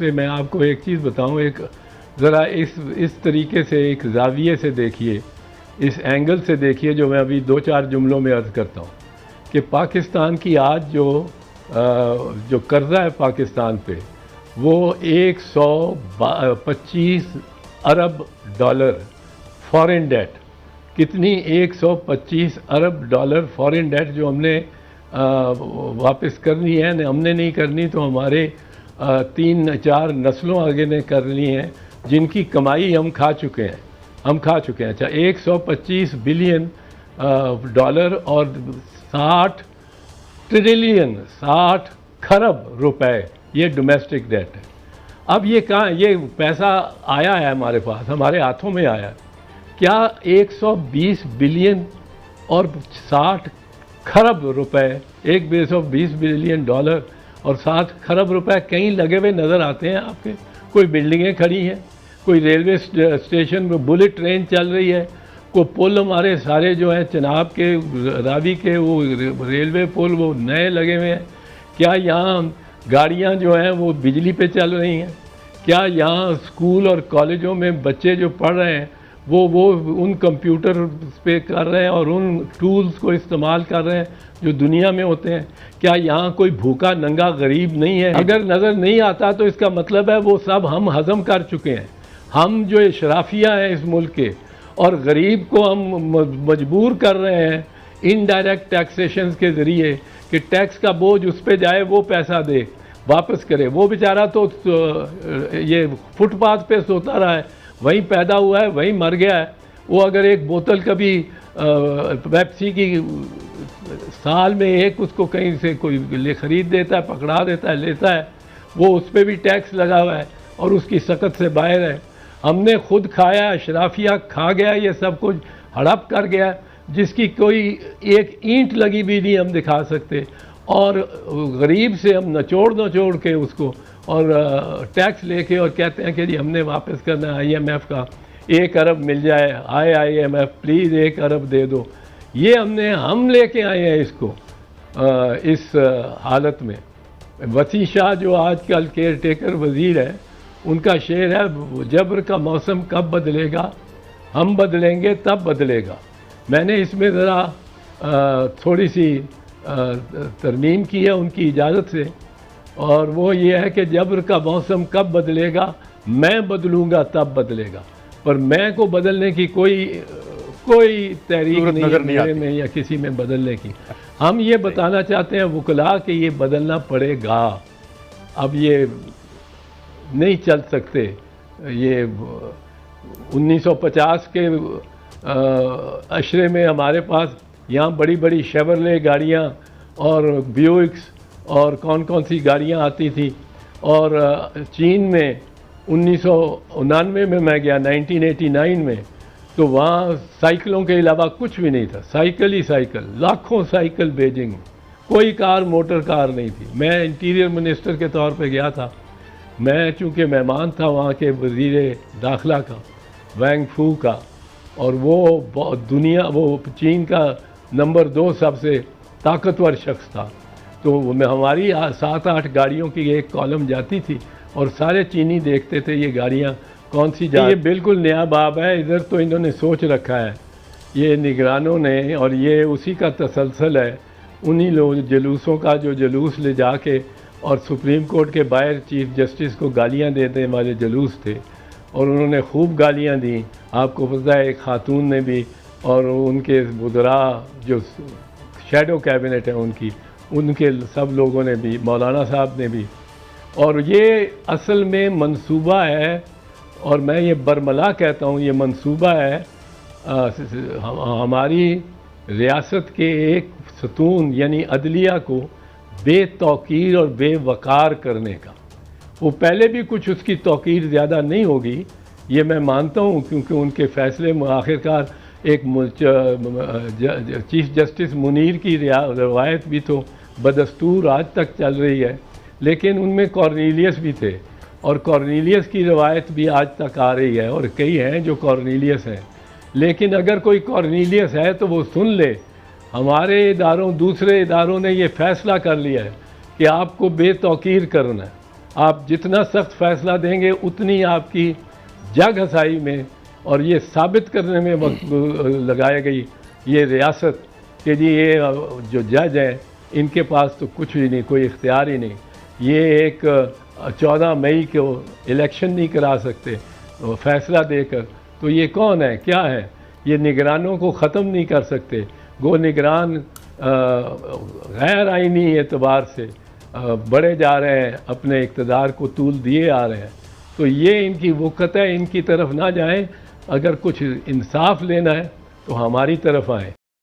पे मैं आपको एक चीज़ बताऊं, एक ज़रा इस तरीके से एक ज़ाविये से देखिए, इस एंगल से देखिए जो मैं अभी दो चार जुमलों में अर्ज़ करता हूं कि पाकिस्तान की आज जो कर्ज़ा है पाकिस्तान पे वो 125 अरब डॉलर फॉरेन डेट। कितनी? 125 अरब डॉलर फॉरेन डेट जो हमने वापस करनी है। हमने नहीं करनी तो हमारे 3-4 नस्लों आगे ने करनी है, जिनकी कमाई हम खा चुके हैं। अच्छा, 125 बिलियन डॉलर और 60 ट्रिलियन 60 खरब रुपए ये डोमेस्टिक डेट है। अब ये कहाँ, ये पैसा आया है हमारे पास, हमारे हाथों में आया। क्या 120 बिलियन और 60 खरब रुपए, 120 बिलियन डॉलर और 60 खरब रुपए कहीं लगे हुए नज़र आते हैं आपके? कोई बिल्डिंगें खड़ी हैं, कोई रेलवे स्टेशन में बुलेट ट्रेन चल रही है, कोई पुल हमारे सारे जो हैं चनाब के रावी के वो रेलवे पुल वो नए लगे हुए हैं। क्या यहाँ गाड़ियाँ जो हैं वो बिजली पे चल रही हैं? क्या यहाँ स्कूल और कॉलेजों में बच्चे जो पढ़ रहे हैं वो उन कंप्यूटर पे कर रहे हैं और उन टूल्स को इस्तेमाल कर रहे हैं जो दुनिया में होते हैं? क्या यहाँ कोई भूखा नंगा गरीब नहीं है? अगर नज़र नहीं आता तो इसका मतलब है वो सब हम हज़म कर चुके हैं। हम जो इशराफिया हैं इस मुल्क के, और गरीब को हम मजबूर कर रहे हैं इनडायरेक्ट टैक्सेशन के ज़रिए कि टैक्स का बोझ उस पर जाए, वो पैसा दे, वापस करे। वो बेचारा तो ये फुटपाथ पे सोता रहा है, वहीं पैदा हुआ है, वहीं मर गया है। वो अगर एक बोतल कभी पेप्सी की साल में एक उसको कहीं से कोई ले ख़रीद देता है, पकड़ा देता है, लेता है, वो उस पर भी टैक्स लगा हुआ है और उसकी सकत से बाहर है। हमने खुद खाया, अशराफिया खा गया, ये सब कुछ हड़प कर गया, जिसकी कोई एक ईंट लगी भी नहीं हम दिखा सकते। और गरीब से हम नचोड़ के उसको और टैक्स लेके और कहते हैं कि जी हमने वापस करना है IMF का 1 अरब मिल जाए, आए IMF प्लीज़ 1 अरब दे दो। ये हम लेके आए हैं इसको इस हालत में। वसी शाह जो आजकल केयर टेकर वज़ीर है, उनका शेर है, जबर का मौसम कब बदलेगा, हम बदलेंगे तब बदलेगा। मैंने इसमें ज़रा थोड़ी सी तरमीम की है उनकी इजाज़त से, और वो ये है कि जबर का मौसम कब बदलेगा, मैं बदलूँगा तब बदलेगा। पर मैं को बदलने की कोई तहरीक नहीं है मेरे में या किसी में बदलने की। हम ये बताना चाहते हैं वकला कि ये बदलना पड़ेगा। अब ये नहीं चल सकते। ये 1950 के अशरे में हमारे पास यहाँ बड़ी बड़ी शेवरले गाड़ियाँ और ब्यूइक्स और कौन सी गाड़ियाँ आती थी। और चीन में 1999 में मैं गया, 1989 में, तो वहाँ साइकिलों के अलावा कुछ भी नहीं था। साइकिल ही साइकिल, लाखों साइकिल बीजिंग में, कोई कार मोटर कार नहीं थी। मैं इंटीरियर मिनिस्टर के तौर पे गया था। मैं चूँकि मेहमान था वहाँ के वज़ीर दाखिला का, वैंग फू का, और वो चीन का नंबर 2 सबसे ताकतवर शख्स था। तो हमारी 7-8 गाड़ियों की एक कॉलम जाती थी और सारे चीनी देखते थे ये गाड़ियाँ कौन सी ये बिल्कुल नया बाब है। इधर तो इन्होंने सोच रखा है ये निगरानों ने, और ये उसी का तसलसल है उन्हीं लोग जलूसों का जो जलूस ले जाके और सुप्रीम कोर्ट के बाहर चीफ जस्टिस को गालियाँ देने वाले जलूस थे, और उन्होंने खूब गालियाँ दी। आपको पता है एक खातून ने भी, और उनके वज़रा जो शैडो कैबिनेट है उनके सब लोगों ने भी, मौलाना साहब ने भी। और ये असल में मंसूबा है, और मैं ये बरमला कहता हूँ, ये मंसूबा है हमारी रियासत के एक सतून यानी अदलिया को बेतौकीर और बेवकार करने का। वो पहले भी कुछ उसकी तौकीर ज़्यादा नहीं होगी, ये मैं मानता हूँ, क्योंकि उनके फ़ैसले में आखिरकार एक चीफ जस्टिस मुनीर की रवायत भी तो बदस्तूर आज तक चल रही है, लेकिन उनमें कॉर्नेलियस भी थे, और कॉर्नेलियस की रवायत भी आज तक आ रही है, और कई हैं जो कॉर्नेलियस हैं। लेकिन अगर कोई कॉर्नेलियस है तो वो सुन ले, हमारे इदारों दूसरे इदारों ने ये फ़ैसला कर लिया है कि आपको बेतौकीर करना है, आप जितना सख्त फैसला देंगे उतनी आपकी जग हसाई में और ये साबित करने में वक्त लगाई गई ये रियासत कि जी ये जो जज हैं इनके पास तो कुछ भी नहीं, कोई इख्तियार ही नहीं, ये एक 14 मई को इलेक्शन नहीं करा सकते फैसला देकर, तो ये कौन है, क्या है? ये निगरानों को ख़त्म नहीं कर सकते। गो निगरान गैर आइनी एतबार से बढ़े जा रहे हैं, अपने इक़्तिदार को तूल दिए आ रहे हैं। तो ये इनकी वक़्त है, इनकी तरफ ना जाएं। अगर कुछ इंसाफ लेना है तो हमारी तरफ आएँ।